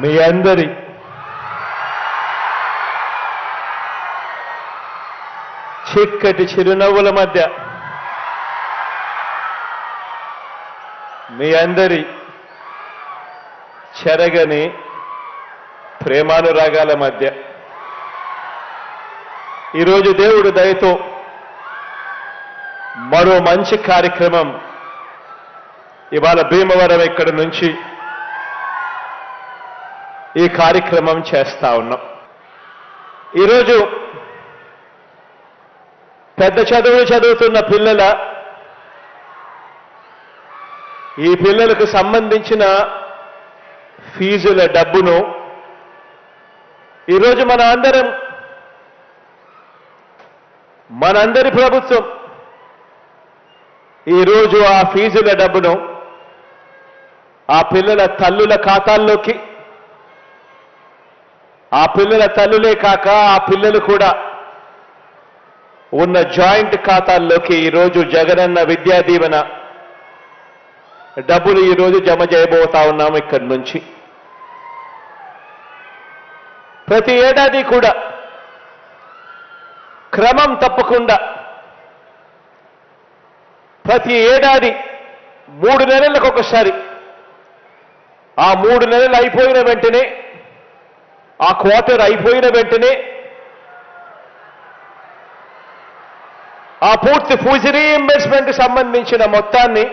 మీ అందరి చిక్కటి చిరునవ్వుల మధ్య మీ అందరి చెరగని ప్రేమానురాగాల మధ్య ఈరోజు దేవుడు దయతో మరో మంచి కార్యక్రమం ఇవాళ భీమవరం ఇక్కడి నుంచి ఈ కార్యక్రమం చేస్తా ఉన్నాం. ఈరోజు పెద్ద చదువులు చదువుతున్న పిల్లల ఈ పిల్లలకు సంబంధించిన ఫీజుల డబ్బును ఈరోజు మనందరి ప్రభుత్వం ఈరోజు ఆ ఫీజుల డబ్బును ఆ పిల్లల తల్లుల ఖాతాల్లోకి, ఆ పిల్లల తల్లులే కాక ఆ పిల్లలు కూడా ఉన్న జాయింట్ ఖాతాల్లోకి ఈరోజు జగనన్న విద్యా దీవెన డబ్బులు ఈరోజు జమ చేయబోతా ఉన్నాము. ఇక్కడి నుంచి ప్రతి ఏడాది కూడా క్రమం తప్పకుండా ప్రతి ఏడాది 3 నెలలకు ఒకసారి, ఆ 3 నెలలు అయిపోయిన వెంటనే, ఆ క్వార్టర్ అయిపోయిన వెంటనే ఆ పూర్తి ఫీజు రీయింబర్స్మెంట్ సంబంధించిన మొత్తాన్ని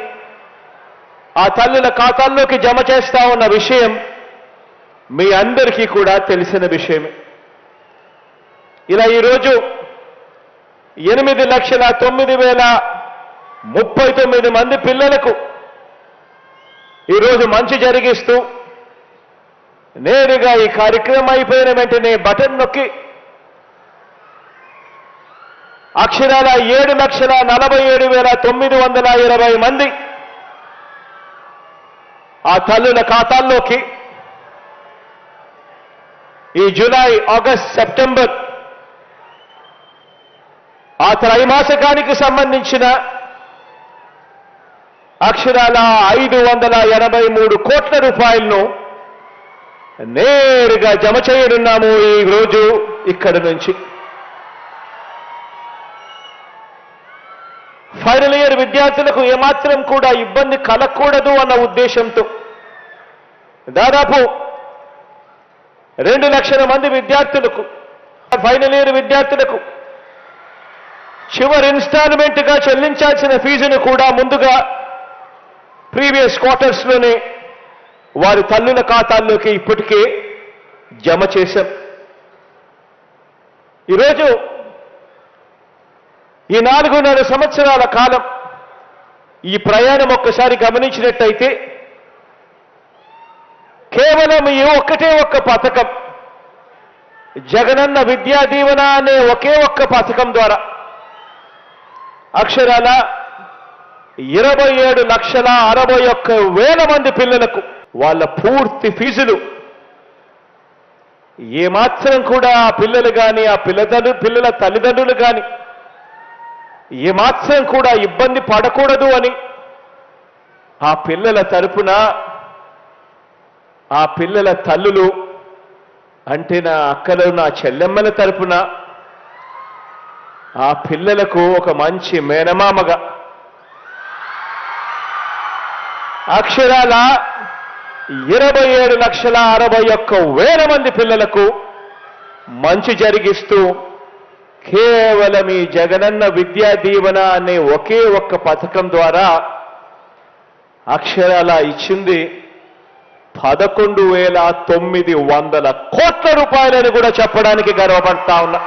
ఆ తల్లుల ఖాతాల్లోకి జమ చేస్తా ఉన్న విషయం మీ అందరికీ కూడా తెలిసిన విషయమే. ఇలా ఈరోజు 8,09,039 మంది పిల్లలకు ఈరోజు మంచి జరిగిస్తూ నేరుగా ఈ కార్యక్రమం అయిపోయిన వెంటనే బటన్ నొక్కి అక్షరాల 7,47,920 మంది ఆ తల్లుల ఖాతాల్లోకి ఈ జూలై, ఆగస్ట్, సెప్టెంబర్ ఆ త్రైమాసికానికి సంబంధించిన అక్షరాల 583 కోట్ల రూపాయలను నేరుగా జమ చేయనున్నాము ఈ రోజు ఇక్కడి నుంచి. ఫైనల్ ఇయర్ విద్యార్థులకు ఏమాత్రం కూడా ఇబ్బంది కలగకూడదు అన్న ఉద్దేశంతో దాదాపు 2 లక్షల మంది విద్యార్థులకు, ఫైనల్ ఇయర్ విద్యార్థులకు చివరి ఇన్స్టాల్మెంట్గా చెల్లించాల్సిన ఫీజును కూడా ముందుగా ప్రీవియస్ క్వార్టర్స్లోనే వారి తల్లుల ఖాతాల్లోకి ఇప్పటికే జమ చేశాం. ఈరోజు ఈ 4.5 సంవత్సరాల కాలం ఈ ప్రయాణం ఒక్కసారి గమనించినట్టయితే కేవలం ఈ ఒక్కటే ఒక్క పథకం, జగనన్న విద్యా దీవెన అనే ఒకే ఒక్క పథకం ద్వారా అక్షరాల 27,61,000 మంది పిల్లలకు వాళ్ళ పూర్తి ఫీజులు ఏమాత్రం కూడా ఆ పిల్లలు కానీ ఆ పిల్లల తల్లిదండ్రులు కానీ ఏమాత్రం కూడా ఇబ్బంది పడకూడదు అని ఆ పిల్లల తరపున ఆ పిల్లల తల్లులు అంటే నా అక్కలు, నా చెల్లెమ్మల తరపున ఆ పిల్లలకు ఒక మంచి మేనమామగా అక్షరాల 27,61,000 మంది పిల్లలకు మంచి జరిగిస్తూ కేవలం ఈ జగనన్న విద్యా దీవెన అనే ఒకే ఒక్క పథకం ద్వారా అక్షరాల ఇచ్చింది 11,900 కోట్ల రూపాయలని కూడా చెప్పడానికి గర్వపడతా ఉన్నా.